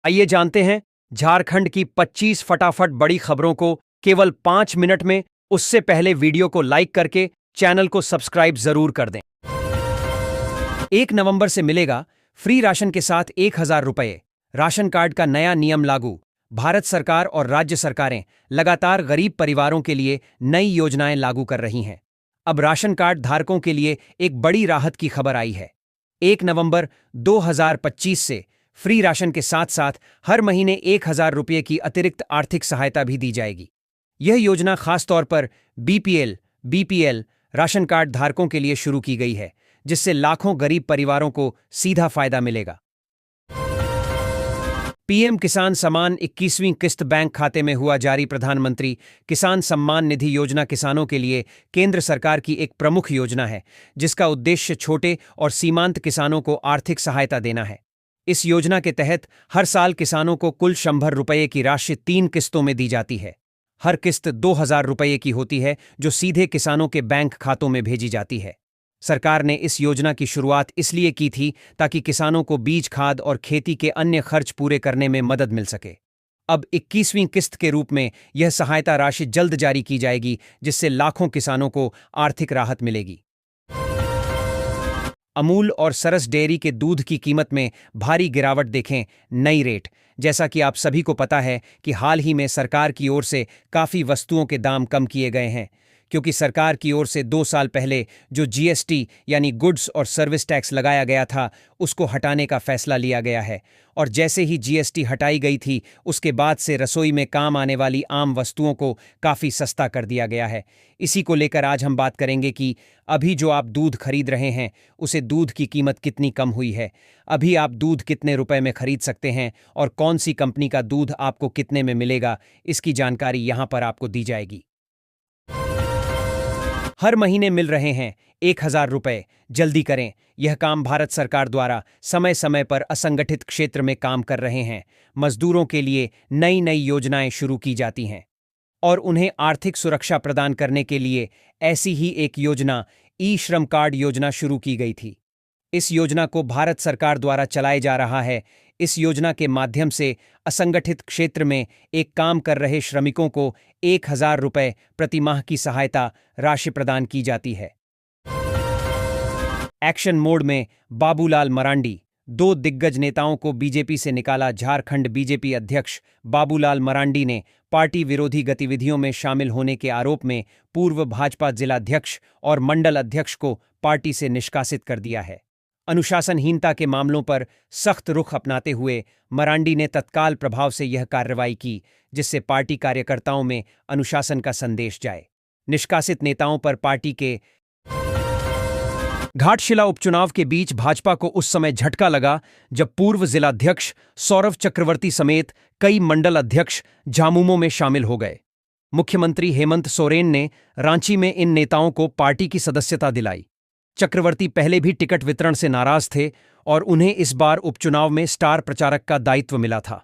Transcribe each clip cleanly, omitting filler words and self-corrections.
आइए जानते हैं झारखंड की 25 फटाफट बड़ी खबरों को केवल 5 मिनट में। उससे पहले वीडियो को लाइक करके चैनल को सब्सक्राइब जरूर कर दें। 1 नवंबर से मिलेगा फ्री राशन के साथ 1000 रुपये। राशन कार्ड का नया नियम लागू। भारत सरकार और राज्य सरकारें लगातार गरीब परिवारों के लिए नई योजनाएं लागू कर रही हैं। अब राशन कार्ड धारकों के लिए एक बड़ी राहत की खबर आई है। 1 नवंबर 2025 से फ्री राशन के साथ साथ हर महीने 1000 रुपये की अतिरिक्त आर्थिक सहायता भी दी जाएगी। यह योजना खासतौर पर बीपीएल राशन कार्ड धारकों के लिए शुरू की गई है, जिससे लाखों गरीब परिवारों को सीधा फायदा मिलेगा। पीएम किसान सम्मान 21वीं किस्त बैंक खाते में हुआ जारी। प्रधानमंत्री किसान सम्मान निधि योजना किसानों के लिए केंद्र सरकार की एक प्रमुख योजना है, जिसका उद्देश्य छोटे और सीमांत किसानों को आर्थिक सहायता देना है। इस योजना के तहत हर साल किसानों को कुल 100 रुपये की राशि 3 किस्तों में दी जाती है। हर किस्त 2000 रुपये की होती है, जो सीधे किसानों के बैंक खातों में भेजी जाती है। सरकार ने इस योजना की शुरुआत इसलिए की थी ताकि किसानों को बीज, खाद और खेती के अन्य खर्च पूरे करने में मदद मिल सके। अब 21वीं किस्त के रूप में यह सहायता राशि जल्द जारी की जाएगी, जिससे लाखों किसानों को आर्थिक राहत मिलेगी। अमूल और सरस डेयरी के दूध की कीमत में भारी गिरावट देखें। नई रेट। जैसा कि आप सभी को पता है कि हाल ही में सरकार की ओर से काफ़ी वस्तुओं के दाम कम किए गए हैं, क्योंकि सरकार की ओर से 2 साल पहले जो जीएसटी यानी गुड्स और सर्विस टैक्स लगाया गया था, उसको हटाने का फैसला लिया गया है। और जैसे ही जीएसटी हटाई गई थी, उसके बाद से रसोई में काम आने वाली आम वस्तुओं को काफ़ी सस्ता कर दिया गया है। इसी को लेकर आज हम बात करेंगे कि अभी जो आप दूध खरीद रहे हैं, उसे दूध की कीमत कितनी कम हुई है। अभी आप दूध कितने रुपए में खरीद सकते हैं और कौन सी कंपनी का दूध आपको कितने में मिलेगा, इसकी जानकारी यहाँ पर आपको दी जाएगी। हर महीने मिल रहे हैं 1000 रुपये। जल्दी करें, यह काम भारत सरकार द्वारा समय समय पर असंगठित क्षेत्र में काम कर रहे हैं मजदूरों के लिए नई नई योजनाएं शुरू की जाती हैं, और उन्हें आर्थिक सुरक्षा प्रदान करने के लिए ऐसी ही एक योजना ई श्रम कार्ड योजना शुरू की गई थी। इस योजना को भारत सरकार द्वारा चलाया जा रहा है। इस योजना के माध्यम से असंगठित क्षेत्र में एक काम कर रहे श्रमिकों को 1000 रुपये प्रति माह की सहायता राशि प्रदान की जाती है। एक्शन मोड में बाबूलाल मरांडी। 2 दिग्गज नेताओं को बीजेपी से निकाला। झारखंड बीजेपी अध्यक्ष बाबूलाल मरांडी ने पार्टी विरोधी गतिविधियों में शामिल होने के आरोप में पूर्व भाजपा जिलाध्यक्ष और मंडल अध्यक्ष को पार्टी से निष्कासित कर दिया है। अनुशासनहीनता के मामलों पर सख्त रुख अपनाते हुए मरांडी ने तत्काल प्रभाव से यह कार्रवाई की, जिससे पार्टी कार्यकर्ताओं में अनुशासन का संदेश जाए। निष्कासित नेताओं पर पार्टी के घाटशिला उपचुनाव के बीच भाजपा को उस समय झटका लगा जब पूर्व जिलाध्यक्ष सौरव चक्रवर्ती समेत कई मंडल अध्यक्ष झामुमो में शामिल हो गए। मुख्यमंत्री हेमंत सोरेन ने रांची में इन नेताओं को पार्टी की सदस्यता दिलाई। चक्रवर्ती पहले भी टिकट वितरण से नाराज थे और उन्हें इस बार उपचुनाव में स्टार प्रचारक का दायित्व मिला था।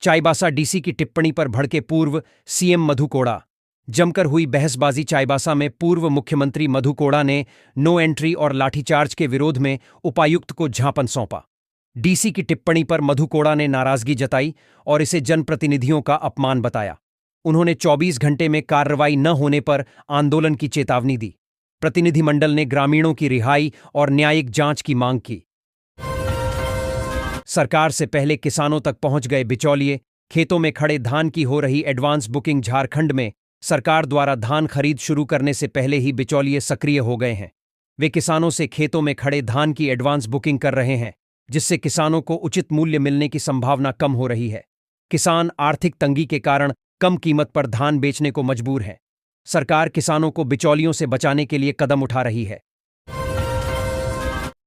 चाईबासा डीसी की टिप्पणी पर भड़के पूर्व सीएम मधु कोड़ा। जमकर हुई बहसबाजी। चाईबासा में पूर्व मुख्यमंत्री मधु कोड़ा ने नो एंट्री और लाठीचार्ज के विरोध में उपायुक्त को ज्ञापन सौंपा। डीसी की टिप्पणी पर मधु कोड़ा ने नाराजगी जताई और इसे जनप्रतिनिधियों का अपमान बताया। उन्होंने 24 घंटे में कार्रवाई न होने पर आंदोलन की चेतावनी दी। प्रतिनिधिमंडल ने ग्रामीणों की रिहाई और न्यायिक जांच की मांग की। सरकार से पहले किसानों तक पहुंच गए बिचौलिए। खेतों में खड़े धान की हो रही एडवांस बुकिंग। झारखंड में सरकार द्वारा धान खरीद शुरू करने से पहले ही बिचौलिए सक्रिय हो गए हैं। वे किसानों से खेतों में खड़े धान की एडवांस बुकिंग कर रहे हैं, जिससे किसानों को उचित मूल्य मिलने की संभावना कम हो रही है। किसान आर्थिक तंगी के कारण कम कीमत पर धान बेचने को मजबूर हैं। सरकार किसानों को बिचौलियों से बचाने के लिए कदम उठा रही है।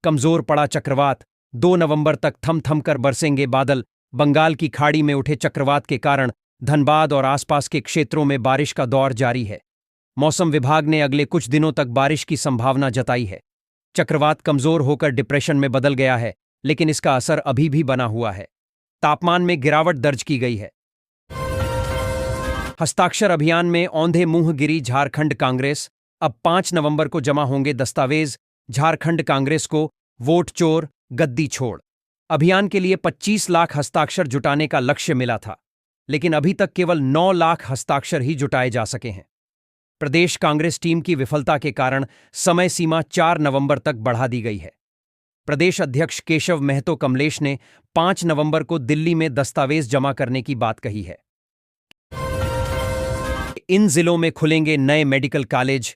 कमजोर पड़ा चक्रवात। 2 नवंबर तक थम थम कर बरसेंगे बादल। बंगाल की खाड़ी में उठे चक्रवात के कारण धनबाद और आसपास के क्षेत्रों में बारिश का दौर जारी है। मौसम विभाग ने अगले कुछ दिनों तक बारिश की संभावना जताई है। चक्रवात कमजोर होकर डिप्रेशन में बदल गया है, लेकिन इसका असर अभी भी बना हुआ है। तापमान में गिरावट दर्ज की गई है। हस्ताक्षर अभियान में औंधे मुंह गिरी झारखंड कांग्रेस। अब 5 नवंबर को जमा होंगे दस्तावेज। झारखंड कांग्रेस को वोट चोर, गद्दी छोड़। अभियान के लिए 25 लाख हस्ताक्षर जुटाने का लक्ष्य मिला था, लेकिन अभी तक केवल 9 लाख हस्ताक्षर ही जुटाए जा सके हैं। प्रदेश कांग्रेस टीम की विफलता के कारण समय सीमा 4 नवंबर तक बढ़ा दी गई है। प्रदेश अध्यक्ष केशव महतो कमलेश ने 5 नवंबर को दिल्ली में दस्तावेज जमा करने की बात कही है। इन जिलों में खुलेंगे नए मेडिकल कॉलेज।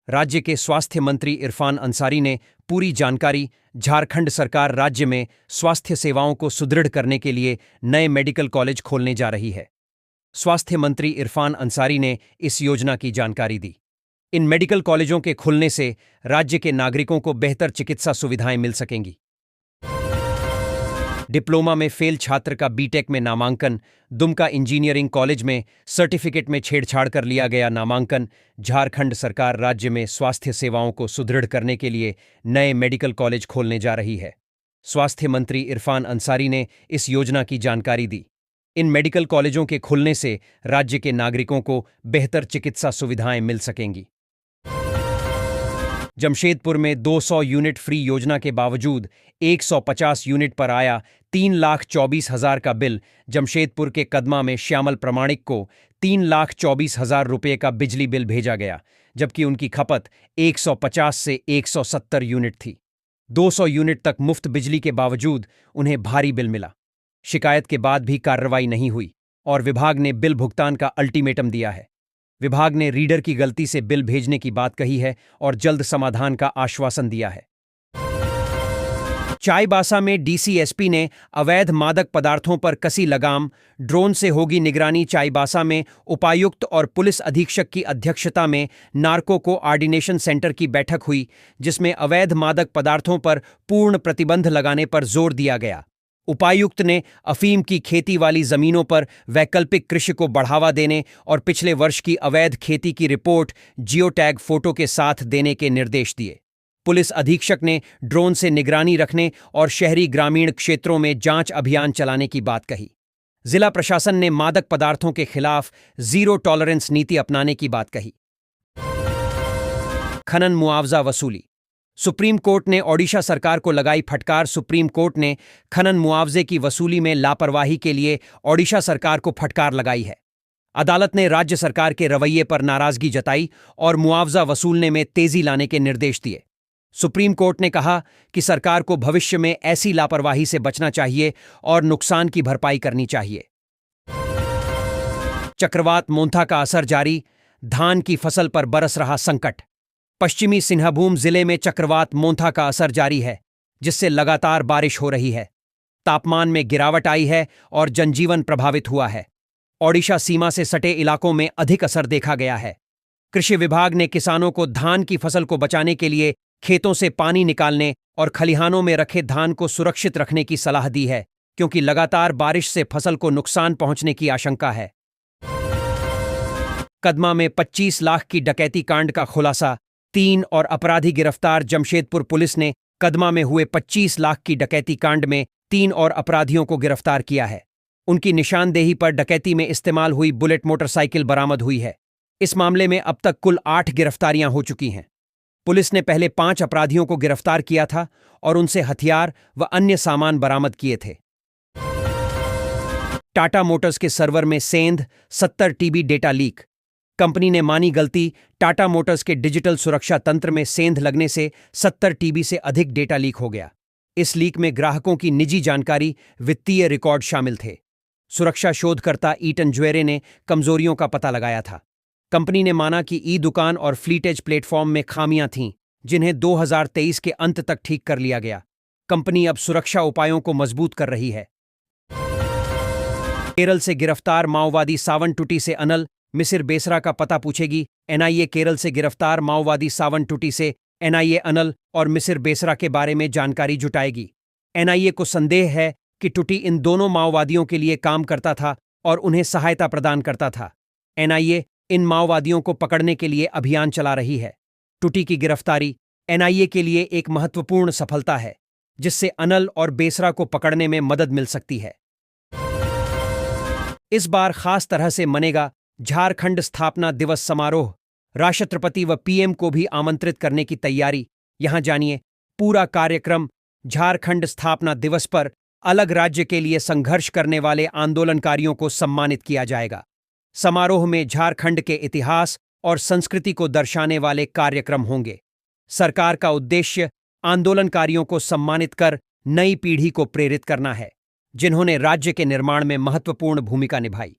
राज्य के स्वास्थ्य मंत्री इरफान अंसारी ने पूरी जानकारी। झारखंड सरकार राज्य में स्वास्थ्य सेवाओं को सुदृढ़ करने के लिए नए मेडिकल कॉलेज खोलने जा रही है। स्वास्थ्य मंत्री इरफान अंसारी ने इस योजना की जानकारी दी। इन मेडिकल कॉलेजों के खुलने से राज्य के नागरिकों को बेहतर चिकित्सा सुविधाएं मिल सकेंगी। डिप्लोमा में फेल छात्र का बीटेक में नामांकन। दुमका इंजीनियरिंग कॉलेज में सर्टिफिकेट में छेड़छाड़ कर लिया गया नामांकन। झारखंड सरकार राज्य में स्वास्थ्य सेवाओं को सुदृढ़ करने के लिए नए मेडिकल कॉलेज खोलने जा रही है। स्वास्थ्य मंत्री इरफान अंसारी ने इस योजना की जानकारी दी। इन मेडिकल कॉलेजों के खुलने से राज्य के नागरिकों को बेहतर चिकित्सा सुविधाएं मिल सकेंगी। जमशेदपुर में 200 यूनिट फ्री योजना के बावजूद 150 यूनिट पर आया 3,24,000 का बिल। जमशेदपुर के कदमा में श्यामल प्रमाणिक को 3,24,000 रुपये का बिजली बिल भेजा गया, जबकि उनकी खपत 150 से 170 यूनिट थी। 200 यूनिट तक मुफ्त बिजली के बावजूद उन्हें भारी बिल मिला। शिकायत के बाद भी कार्रवाई नहीं हुई और विभाग ने बिल भुगतान का अल्टीमेटम दिया है। विभाग ने रीडर की गलती से बिल भेजने की बात कही है और जल्द समाधान का आश्वासन दिया है। चाईबासा में डीसीएसपी ने अवैध मादक पदार्थों पर कसी लगाम। ड्रोन से होगी निगरानी। चाईबासा में उपायुक्त और पुलिस अधीक्षक की अध्यक्षता में नार्को कोऑर्डिनेशन सेंटर की बैठक हुई, जिसमें अवैध मादक पदार्थों पर पूर्ण प्रतिबंध लगाने पर जोर दिया गया। उपायुक्त ने अफीम की खेती वाली जमीनों पर वैकल्पिक कृषि को बढ़ावा देने और पिछले वर्ष की अवैध खेती की रिपोर्ट जियोटैग फोटो के साथ देने के निर्देश दिए। पुलिस अधीक्षक ने ड्रोन से निगरानी रखने और शहरी ग्रामीण क्षेत्रों में जांच अभियान चलाने की बात कही। जिला प्रशासन ने मादक पदार्थों के खिलाफ जीरो टॉलरेंस नीति अपनाने की बात कही। खनन मुआवजा वसूली। सुप्रीम कोर्ट ने ओडिशा सरकार को लगाई फटकार। सुप्रीम कोर्ट ने खनन मुआवजे की वसूली में लापरवाही के लिए ओडिशा सरकार को फटकार लगाई है। अदालत ने राज्य सरकार के रवैये पर नाराजगी जताई और मुआवजा वसूलने में तेजी लाने के निर्देश दिए। सुप्रीम कोर्ट ने कहा कि सरकार को भविष्य में ऐसी लापरवाही से बचना चाहिए और नुकसान की भरपाई करनी चाहिए। चक्रवात मोंथा का असर जारी। धान की फसल पर बरस रहा संकट। पश्चिमी सिंहभूम जिले में चक्रवात मोंथा का असर जारी है, जिससे लगातार बारिश हो रही है। तापमान में गिरावट आई है और जनजीवन प्रभावित हुआ है। ओडिशा सीमा से सटे इलाकों में अधिक असर देखा गया है। कृषि विभाग ने किसानों को धान की फसल को बचाने के लिए खेतों से पानी निकालने और खलिहानों में रखे धान को सुरक्षित रखने की सलाह दी है, क्योंकि लगातार बारिश से फसल को नुकसान पहुंचने की आशंका है। कदमा में 25 लाख की डकैती कांड का खुलासा। 3 और अपराधी गिरफ्तार। जमशेदपुर पुलिस ने कदमा में हुए 25 लाख की डकैती कांड में 3 और अपराधियों को गिरफ्तार किया है। उनकी निशानदेही पर डकैती में इस्तेमाल हुई बुलेट मोटरसाइकिल बरामद हुई है। इस मामले में अब तक कुल 8 गिरफ्तारियां हो चुकी हैं। पुलिस ने पहले 5 अपराधियों को गिरफ्तार किया था और उनसे हथियार व अन्य सामान बरामद किए थे। टाटा मोटर्स के सर्वर में सेंध। 70 टीबी डेटा लीक। कंपनी ने मानी गलती। टाटा मोटर्स के डिजिटल सुरक्षा तंत्र में सेंध लगने से 70 टीबी से अधिक डेटा लीक हो गया। इस लीक में ग्राहकों की निजी जानकारी, वित्तीय रिकॉर्ड शामिल थे। सुरक्षा शोधकर्ता ईटन ज्वेरे ने कमजोरियों का पता लगाया था। कंपनी ने माना कि ई दुकान और फ्लीटेज प्लेटफॉर्म में खामियां थीं, जिन्हें 2023 के अंत तक ठीक कर लिया गया। कंपनी अब सुरक्षा उपायों को मजबूत कर रही है। केरल से गिरफ्तार माओवादी सावन टुटी से अनल मिसिर बेसरा का पता पूछेगी। एनआईए केरल से गिरफ्तार माओवादी सावन टुटी से एनआईए अनल और मिसिर बेसरा के बारे में जानकारी जुटाएगी। एनआईए को संदेह है कि टुटी इन दोनों माओवादियों के लिए काम करता था और उन्हें सहायता प्रदान करता था। एनआईए इन माओवादियों को पकड़ने के लिए अभियान चला रही है। टुटी की गिरफ्तारी एनआईए के लिए एक महत्वपूर्ण सफलता है, जिससे अनल और बेसरा को पकड़ने में मदद मिल सकती है। इस बार खास तरह से मनेगा झारखंड स्थापना दिवस समारोह। राष्ट्रपति व पीएम को भी आमंत्रित करने की तैयारी। यहां जानिए पूरा कार्यक्रम। झारखंड स्थापना दिवस पर अलग राज्य के लिए संघर्ष करने वाले आंदोलनकारियों को सम्मानित किया जाएगा। समारोह में झारखंड के इतिहास और संस्कृति को दर्शाने वाले कार्यक्रम होंगे। सरकार का उद्देश्य आंदोलनकारियों को सम्मानित कर नई पीढ़ी को प्रेरित करना है, जिन्होंने राज्य के निर्माण में महत्वपूर्ण भूमिका निभाई।